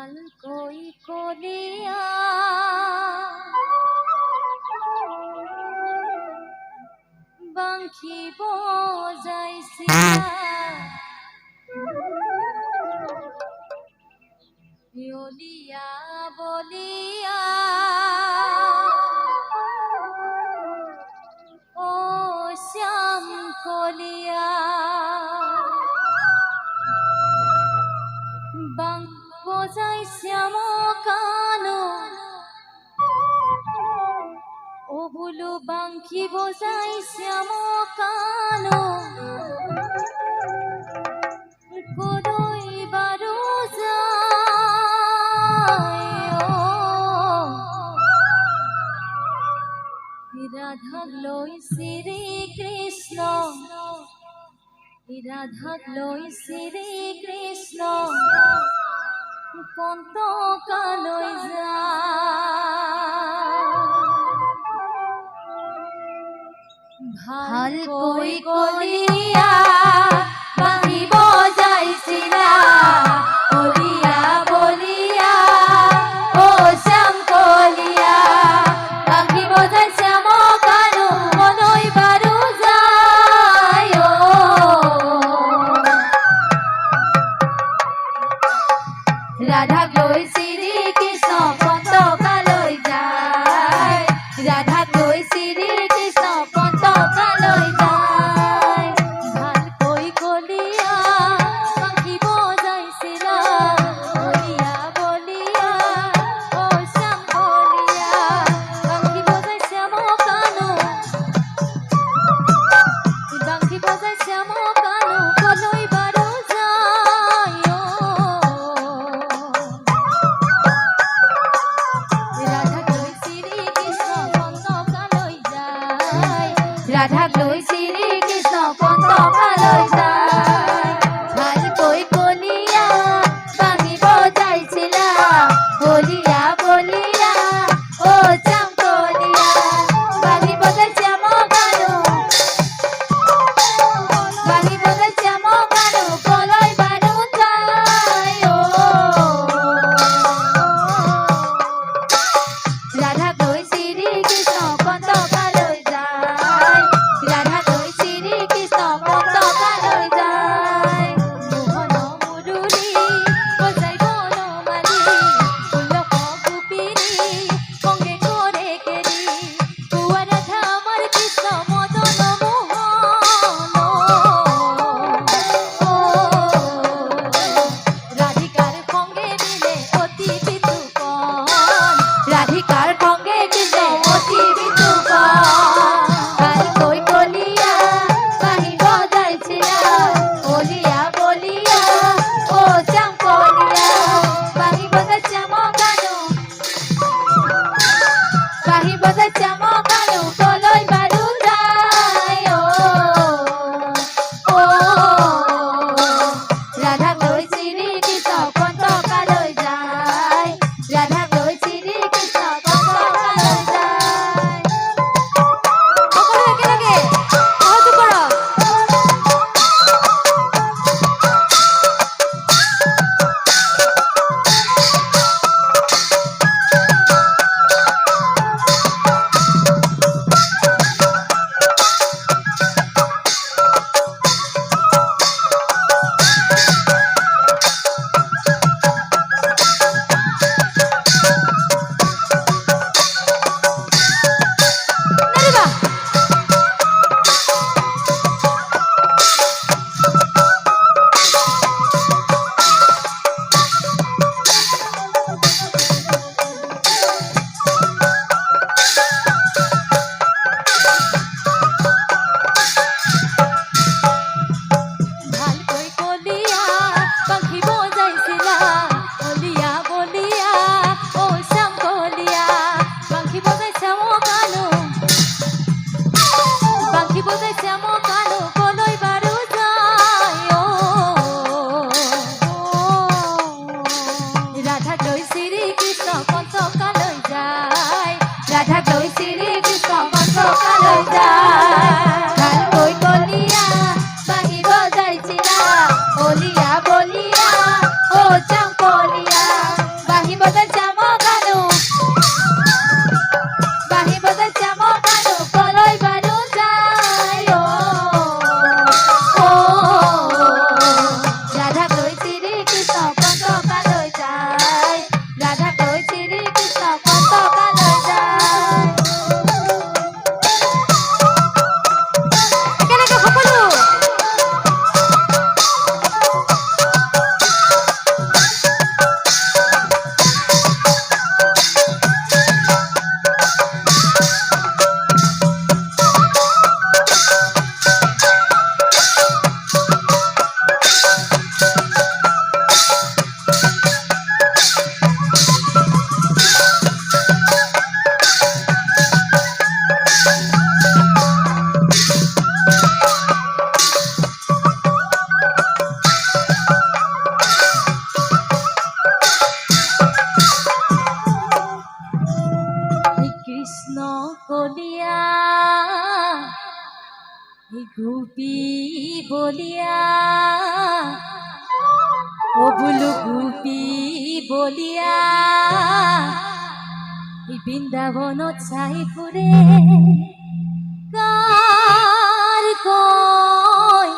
ভাল কই কলিয়া বাংশী বজাইছিলা বিয়লিয়া বলিয়া ও শ্যাম কলিয়া বাং বজাই শ্যাম কানো ও বুলু বাংশী বজাই শ্যাম কানো কদৈ বারো রাধাক লৈ শ্রী কৃষ্ণ রাধাক লৈ শ্রী কৃষ্ণ কন্তকালৈ ভাল কই কলিয়া বাংশী বজাইছিলা বলিয়া বলিয়া ও শ্যাম কলিয়া বাংশী বজাই শ্যাম কানো মনই বারো যায় রাধাক লৈ শ্রী কৃষ্ণ কন্তকালৈ যায় রাধাক লৈ শ্রী কৃষ্ণ কন্তকালৈ যায় ভাল কই কলিয়া বাংশী বজাইছিলা বলিয়া বলিয়া ও শ্যাম কলিয়া বাংশী বজাই শ্যাম কানো বাংশী বজাই শ্যাম কানো কলৈ বারো যায় রাধাক লৈ শ্রী কৃষ্ণ কন্তকালৈ যায় ভাল কই কলিয়া বাংশী বজাইছিলা বলিয়া বলিয়া ও শ্যাম কলিয়া বাংশী বজাই শ্যাম কানো বাংশী বজাই শ্যাম কানো কলৈ বারো যায় রাধাক লৈ শ্রী কৃষ্ণ কন্তকালৈ যায় রাধাক লৈ শ্রী কৃষ্ণ কন্তকালৈ যায় মোহন মুরলী বজাই বনমালী ফুলক গোপিনী সঙ্গে করে কেলি তুয়া রাধা আমার কৃষ্ণ মদন মোহন রাধিকার সঙ্গে মিলে অতি বিতুপন রাধিকার সঙ্গে মিলে অতি বিতুপন ভাল কই কলিয়া বাংশী বজাইছিলা বলিয়া বলিয়া ও শ্যাম কলিয়া বাংশী বজাই শ্যাম কানো বাংশী বজাই শ্যাম কানো কলৈ বারো যায় রাধাক লৈ শ্রী কৃষ্ণ কন্তকালৈ যায় রাধাক লৈ শ্রী কৃষ্ণ কন্তকালৈ যায় সকলো একেলগে সহযোগ কৰক গুপি বলিয়া ও বুলু গুপি বলিয়া এই বৃন্দাবন ছাই ফুরে কার কই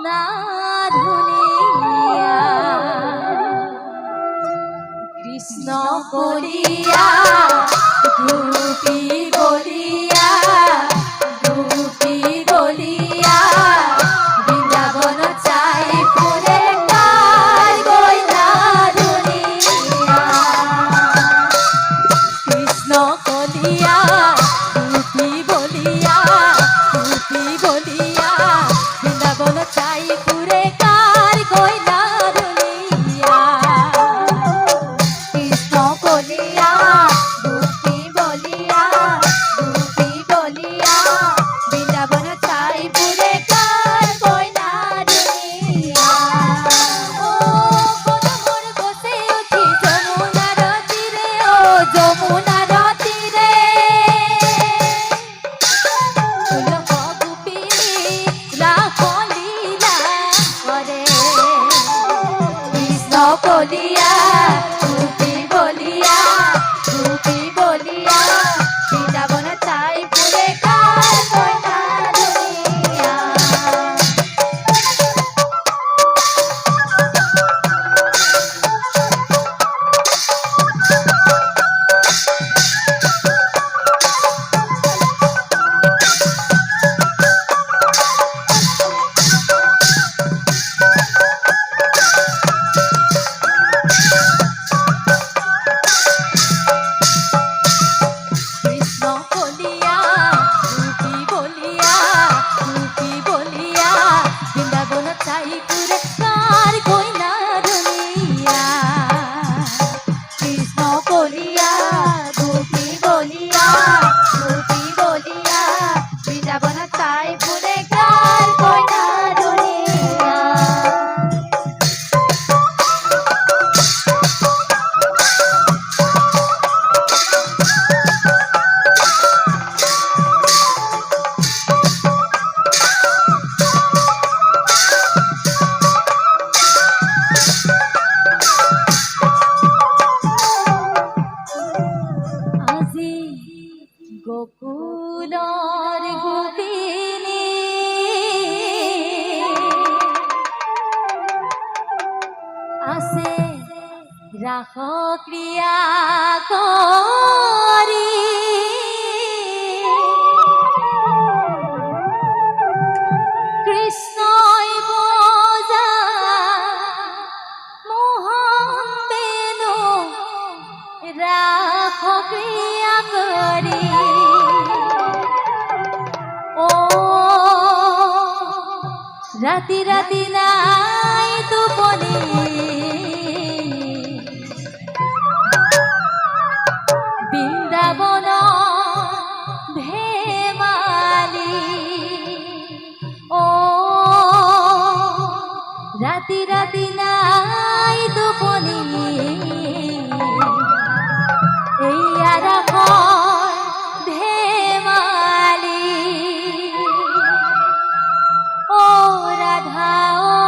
না ধুনিয়া কৃষ্ণ বলিয়া গুপি বলিয়া গুপি বলিয়া বৃন্দাবন চাই ফুরে কার কই না ধুনিয়া কৃষ্ণ বলিয়া গুপি বলিয়া গুপি বলিয়া বৃন্দাবন চাই ফুরে কার কই না ধুনিয়া কৃষ্ণ বলিয়া গুপি বলিয়া গুপি বলিয়া বৃন্দাবন চাই ফুরে কার কই না ধুনিয়া ও কোন মোর বসে উঠি যমুনার তীরে ও যমুনার তীরে ফুলক গুপি রাখো লীলা করে কৃষ্ণ বলিয়া গুপি বলিয়া গুপি বলিয়া বৃন্দাবন চাই ফুরে কার কই না ধুনিয়া কৃষ্ণ বলিয়া গুপি বলিয়া গুপি বলিয়া বৃন্দাবন চাই ফুরে কার কই না ধুনিয়া কৃষ্ণ বলিয়া গুপি বলিয়া গুপি বলিয়া বৃন্দাবন চাই ফুরে কার কই না ধুনিয়া আজি গোকুলৰ গোপিনী আছে ৰাস ক্ৰিয়া কৰি কৃষ্ণই বজা মোহন বেনু রাখ ক্রিয়া করি ও রাতি রাতি নাই তুপনি বৃন্দাবন ধেমালি ও রাতি রাতি নাই তুপনি এই রাখ ধেমালি ও রাধা ও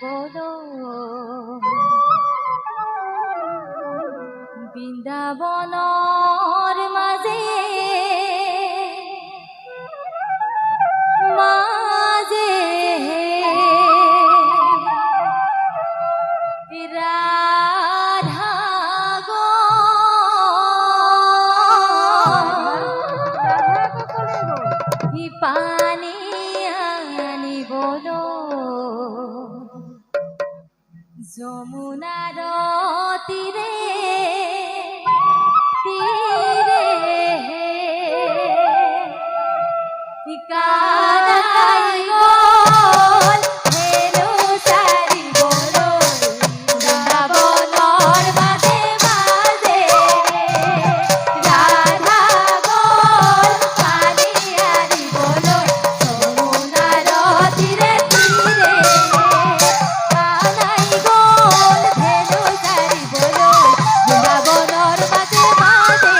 বলো বৃন্দাবনর মাঝে মাঝে রাধা গো পানি আনি বলো যমুনার তীরে তীরে কানাই গোল হেলো সারি বলো বৃন্দাবনর মাঝে মাঝে রাধা গোল পানি আনি বলো যমুনার তীরে তীরে কানাই গোল হেলো সারি বলো বৃন্দাবনর মাঝে মাঝে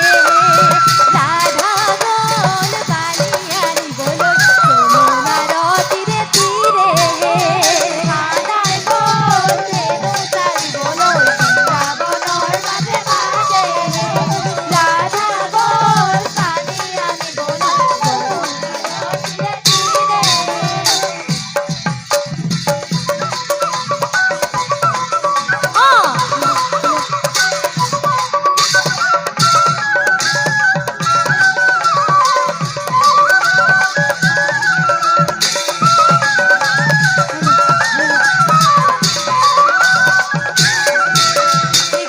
রাধা গোল পানি আনি বলো যমুনার তীরে তীরে কানাই গোল হেলো সারি বলো বৃন্দাবনর মাঝে মাঝে রাধা গোল পানি আনি বলো যমুনার তীরে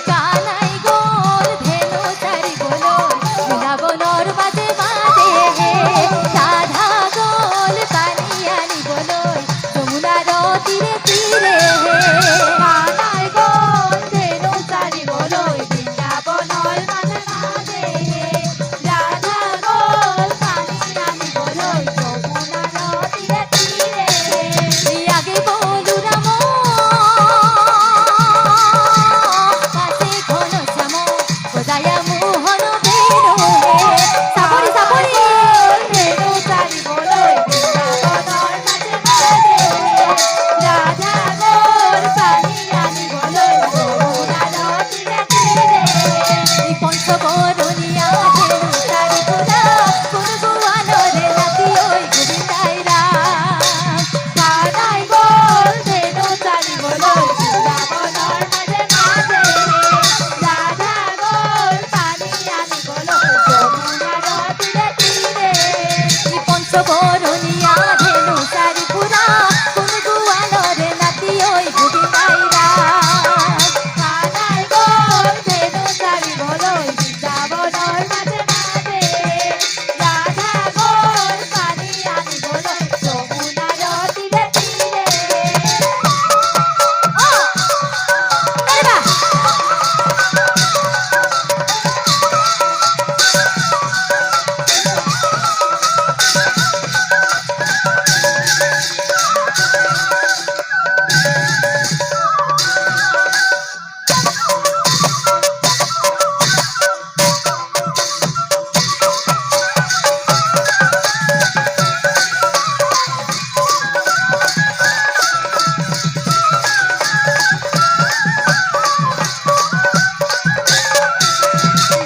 কানাই গোল ধেনু চারি বলো বৃন্দাবনর মাঝে মাঝে রাধা গোল পানি আনি বলো যমুনার তীরে তীরে কানাই গোল ধেনু চারি বলো বৃন্দাবনর মাঝে মাঝে রাধা গোল পানি আনি বলো যমুনার তীরে তীরে আগে বলু রাম কাছে ঘন শ্যাম বজায়া মোহন বেণু সাবরি সাবরি বেণু চারি বলো বৃন্দাবনর মাঝে মাঝে রাধা গোল পানি আনি বলো যমুনার তীরে তীরে পঞ্চবরণিয়া বেণু চারি তোলা কোন গুয়ানরে নাতি ওই গোবিন্দাই রাম কানাই গোল বেণু চারি বলো বৃন্দাবনর মাঝে মাঝে রাধা গোল পানি আনি বলো যমুনার তীরে তীরে পঞ্চবরণিয়া ধেনু চারি পুরা কোন গুয়ানরে নাতি ওই গোবিন্দাই রাম কানাই গোল ধেনু চারি বলো বৃন্দাবনর মাঝে মাঝে রাধা গোল পানি আনি বলো যমুনার তীরে তীরে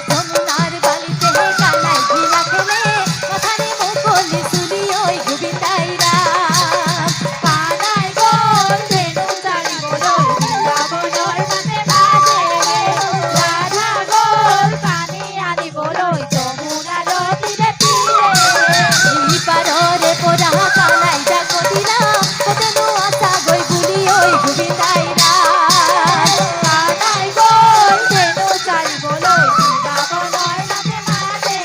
যমুনার বালিতে কানাই ঘিলা খেলে মাথারে মুখলি চুলি ওই গোবিন্দাই রাম কানাই গোল ধেনু চারি বলো বৃন্দাবনর মাঝে মাঝে রাধা গোল পানি আনি বলো যমুনার তীরে তীরে পাররে পোড়া কানাই যাকো দিলাম কতনু আশা গই গুলি ওই গোবিন্দাই রাম কানাই গোল ধেনু চারি বলো বৃন্দাবনর মাঝে মাঝে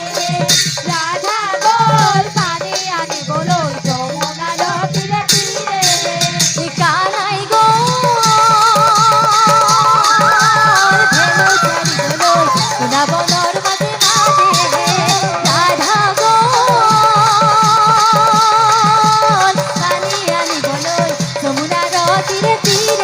রাধা গোল পানি আনি বলো যমুনার তীরে তীরে কানাই গোল ধেনু চারি বলো বৃন্দাবনর মাঝে মাঝে রাধা গোল পানি আনি বলো যমুনার তীরে তীরে